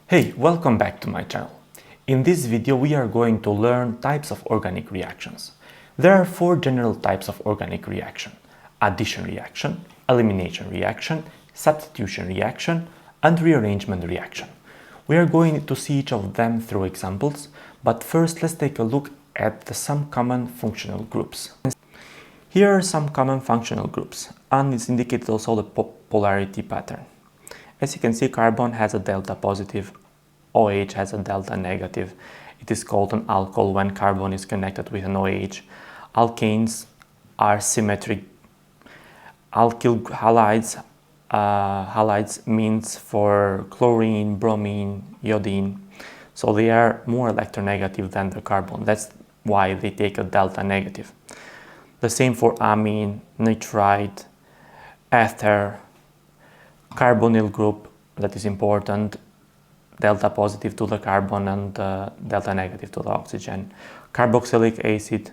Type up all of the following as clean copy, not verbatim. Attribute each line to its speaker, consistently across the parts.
Speaker 1: Hey, welcome back to my channel. In this video we are going to learn types of organic reactions. There are four general types of organic reaction: addition reaction, elimination reaction, substitution reaction, and rearrangement reaction. We are going to see each of them through examples, but first let's take a look at some common functional groups. Here are some common functional groups, and it's indicated also the polarity pattern. As you can see, carbon has a delta positive, OH has a delta negative. It is called an alcohol when carbon is connected with an OH. Alkanes are symmetric. Alkyl halides, halides means for chlorine, bromine, iodine. So they are more electronegative than the carbon. That's why they take a delta negative. The same for amine, nitrite, ether, carbonyl group, that is important, delta positive to the carbon and delta negative to the oxygen. Carboxylic acid,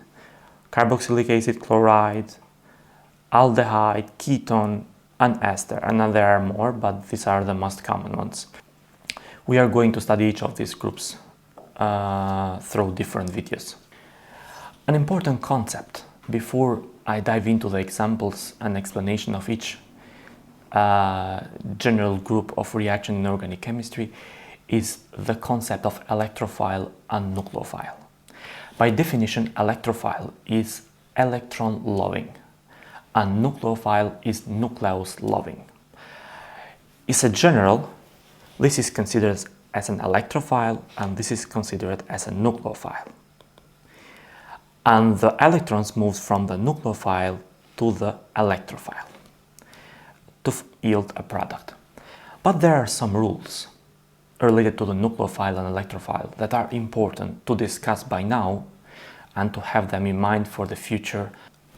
Speaker 1: chloride, aldehyde, ketone, and ester. And there are more, but these are the most common ones. We are going to study each of these groups through different videos. An important concept before I dive into the examples and explanation of each general group of reaction in organic chemistry is the concept of electrophile and nucleophile. By definition, electrophile is electron loving and nucleophile is nucleus loving. It's a general. This is considered as an electrophile and this is considered as a nucleophile. And the electrons move from the nucleophile to the electrophile to yield a product. But there are some rules related to the nucleophile and electrophile that are important to discuss by now and to have them in mind for the future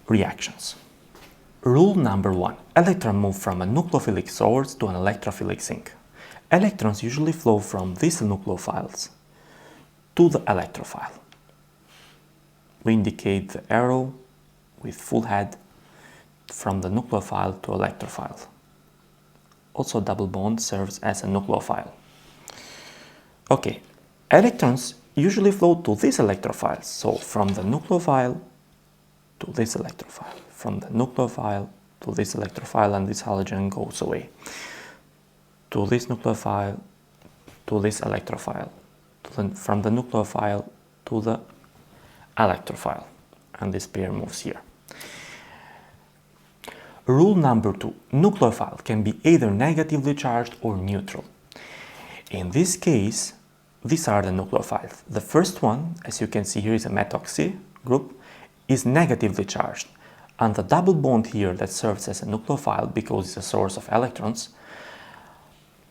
Speaker 1: reactions. Rule number 1. Electrons move from a nucleophilic source to an electrophilic sink. Electrons usually flow from these nucleophiles to the electrophile. We indicate the arrow with full head from the nucleophile to electrophile. Also, double bond serves as a nucleophile. Okay, electrons usually flow to these electrophiles. So from the nucleophile to this electrophile, from the nucleophile to this electrophile, and this halogen goes away. To this nucleophile to this electrophile, from the nucleophile to the electrophile, and this pair moves here. Rule number 2. Nucleophile can be either negatively charged or neutral. In this case, these are the nucleophiles. The first one, as you can see here, is a methoxy group, is negatively charged. And the double bond here that serves as a nucleophile because it's a source of electrons,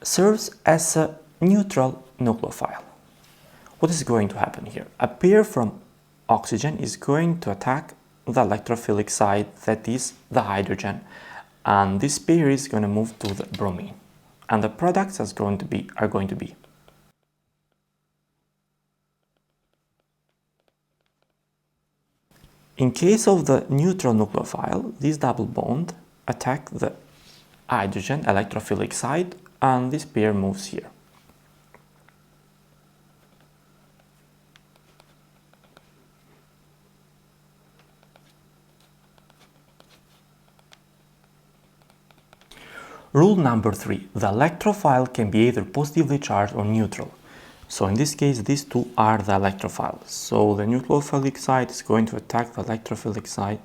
Speaker 1: serves as a neutral nucleophile. What is going to happen here? A pair from oxygen is going to attack the electrophilic side, that is the hydrogen, and this pair is going to move to the bromine, and the products are going to be in case of the neutral nucleophile, this double bond attack the hydrogen electrophilic side and this pair moves here. Rule number 3. The electrophile can be either positively charged or neutral. So in this case, these two are the electrophiles. So the nucleophilic side is going to attack the electrophilic side,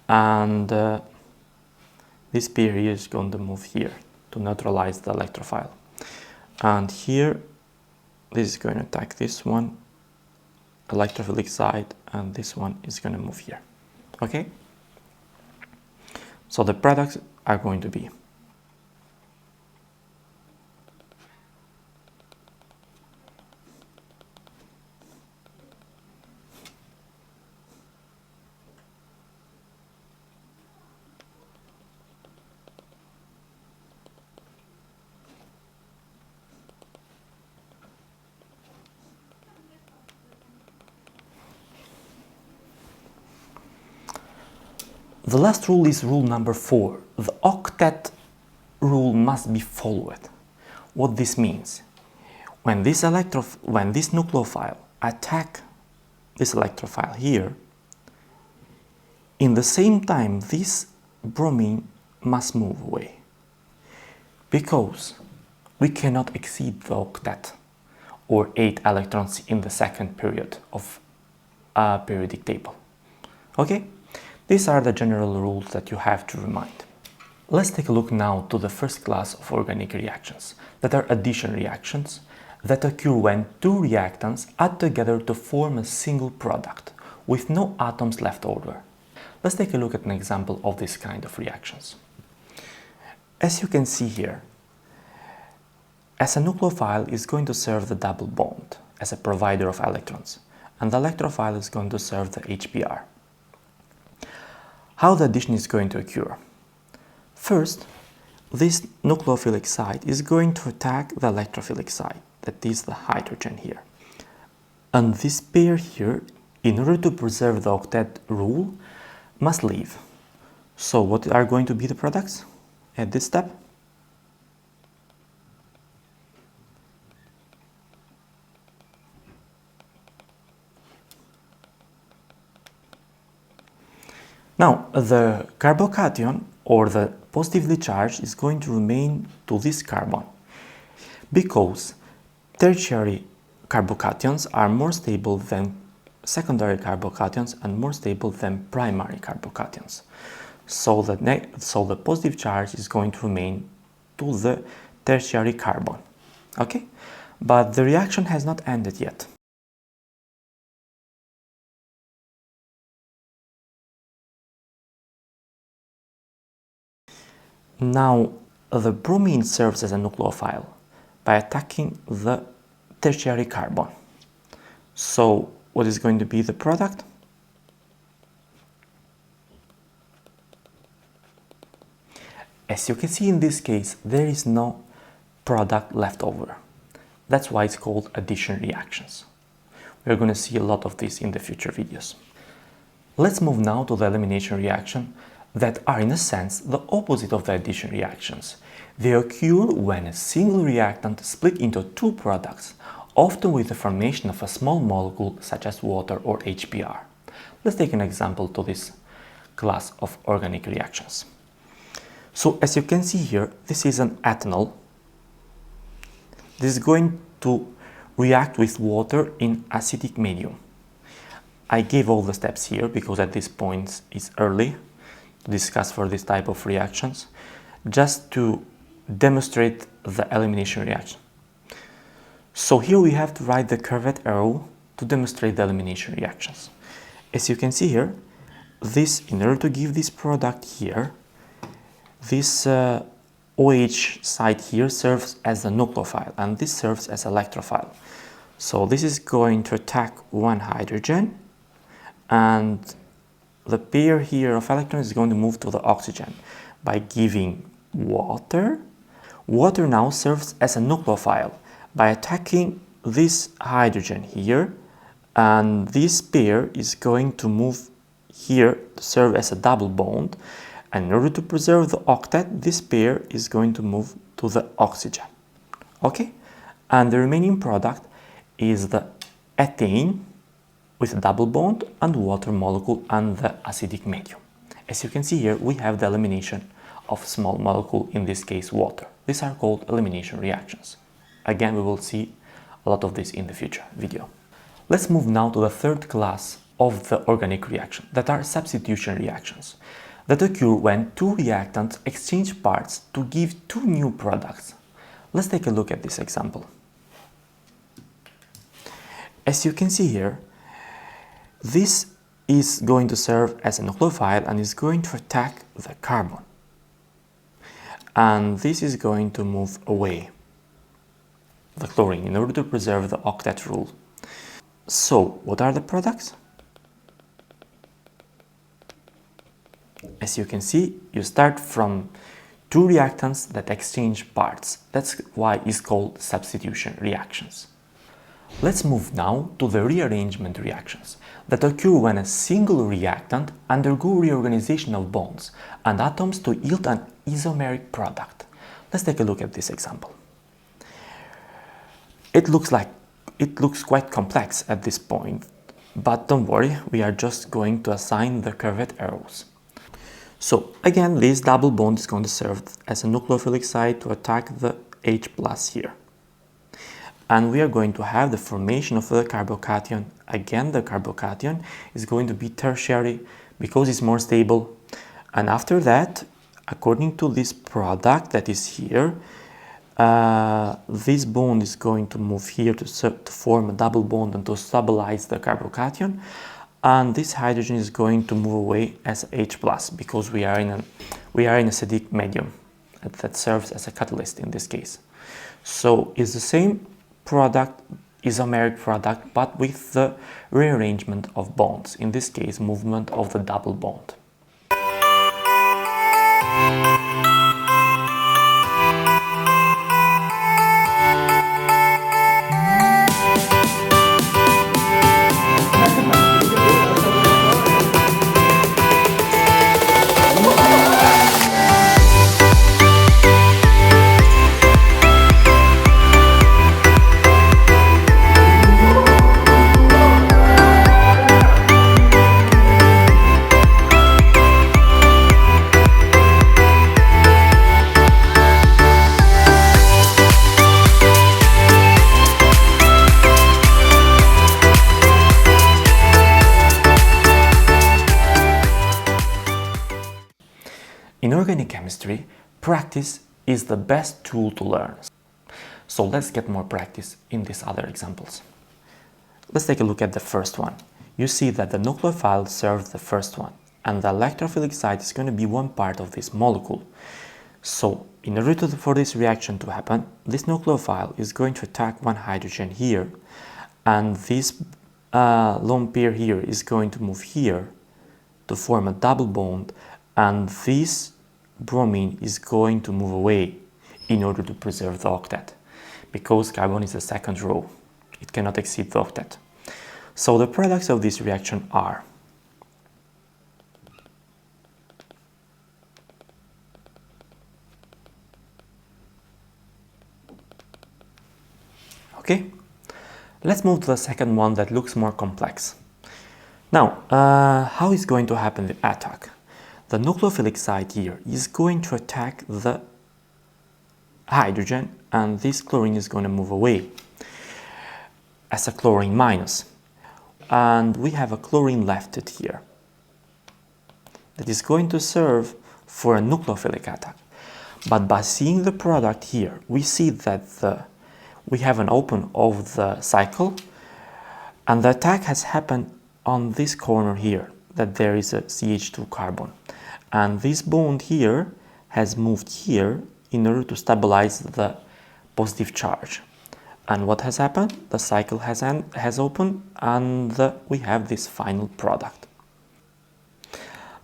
Speaker 1: and this pair here is going to move here to neutralize the electrophile. And here, this is going to attack this one, electrophilic side, and this one is going to move here. Okay? So the products are going to be the last rule is rule number 4. The octet rule must be followed. What this means? When this nucleophile attack this electrophile here, in the same time this bromine must move away, because we cannot exceed the octet or 8 electrons in the second period of a periodic table. Okay? These are the general rules that you have to remind. Let's take a look now to the first class of organic reactions, that are addition reactions that occur when two reactants add together to form a single product with no atoms left over. Let's take a look at an example of this kind of reactions. As you can see here, as a nucleophile is going to serve the double bond as a provider of electrons, and the electrophile is going to serve the HBr. How the addition is going to occur? First, this nucleophilic site is going to attack the electrophilic site, that is the hydrogen here. And this pair here, in order to preserve the octet rule, must leave. So what are going to be the products at this step? Now, the carbocation or the positively charged is going to remain to this carbon, because tertiary carbocations are more stable than secondary carbocations and more stable than primary carbocations. So the positive charge is going to remain to the tertiary carbon. Okay? But the reaction has not ended yet. Now, the bromine serves as a nucleophile by attacking the tertiary carbon. So, what is going to be the product? As you can see in this case, there is no product left over. That's why it's called addition reactions. We're going to see a lot of this in the future videos. Let's move now to the elimination reaction, that are in a sense the opposite of the addition reactions. They occur when a single reactant split into two products, often with the formation of a small molecule such as water or HBr. Let's take an example to this class of organic reactions. So as you can see here, this is an ethanol. This is going to react with water in acidic medium. I gave all the steps here because at this point it's early to discuss for this type of reactions, just to demonstrate the elimination reaction. So here we have to write the curved arrow to demonstrate the elimination reactions. As you can see here, in order to give this product here, this OH site here serves as a nucleophile and this serves as electrophile. So this is going to attack one hydrogen, and the pair here of electrons is going to move to the oxygen by giving water. Water now serves as a nucleophile by attacking this hydrogen here, and this pair is going to move here to serve as a double bond, and in order to preserve the octet, this pair is going to move to the oxygen. Okay? And the remaining product is the ethane with a double bond and water molecule and the acidic medium. As you can see here, we have the elimination of small molecule, in this case water. These are called elimination reactions. Again, we will see a lot of this in the future video. Let's move now to the third class of the organic reaction, that are substitution reactions, that occur when two reactants exchange parts to give two new products. Let's take a look at this example. As you can see here, this is going to serve as a nucleophile and is going to attack the carbon. And this is going to move away the chlorine in order to preserve the octet rule. So, what are the products? As you can see, you start from two reactants that exchange parts. That's why it's called substitution reactions. Let's move now to the rearrangement reactions that occur when a single reactant undergo reorganization of bonds and atoms to yield an isomeric product. Let's take a look at this example. It looks quite complex at this point, but don't worry, we are just going to assign the curved arrows. So again, this double bond is going to serve as a nucleophilic site to attack the H+ here. And we are going to have the formation of the carbocation. Again, the carbocation is going to be tertiary because it's more stable. And after that, according to this product that is here, this bond is going to move here to form a double bond and to stabilize the carbocation. And this hydrogen is going to move away as H+, because we are in an acidic medium that serves as a catalyst in this case. So it's the same product, isomeric product, but with the rearrangement of bonds, in this case movement of the double bond. In organic chemistry, practice is the best tool to learn. So let's get more practice in these other examples. Let's take a look at the first one. You see that the nucleophile serves the first one, and the electrophilic site is going to be one part of this molecule. So in order for this reaction to happen, this nucleophile is going to attack one hydrogen here, and this lone pair here is going to move here to form a double bond, and this bromine is going to move away in order to preserve the octet, because carbon is the second row. It cannot exceed the octet. So the products of this reaction are okay. Let's move to the second one that looks more complex. Now, how is going to happen the attack? The nucleophilic site here is going to attack the hydrogen, and this chlorine is going to move away as a chlorine minus. And we have a chlorine left here that is going to serve for a nucleophilic attack. But by seeing the product here, we see that we have an open of the cycle, and the attack has happened on this corner here, that there is a CH2 carbon. And this bond here has moved here in order to stabilize the positive charge. And what has happened? The cycle has opened, and we have this final product.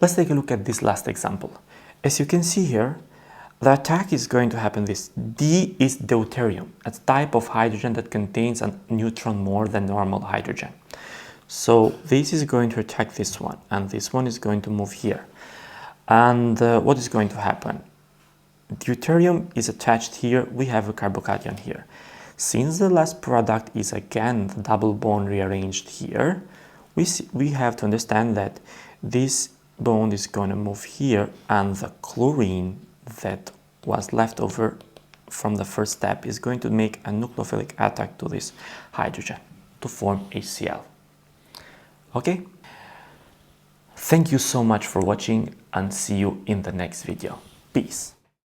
Speaker 1: Let's take a look at this last example. As you can see here, the attack is going to happen this. D is deuterium, a type of hydrogen that contains a neutron more than normal hydrogen. So this is going to attack this one, and this one is going to move here. And what is going to happen? Deuterium is attached here, we have a carbocation here. Since the last product is again the double bond rearranged here, we have to understand that this bond is going to move here, and the chlorine that was left over from the first step is going to make a nucleophilic attack to this hydrogen to form HCl. Okay? Thank you so much for watching, and see you in the next video. Peace.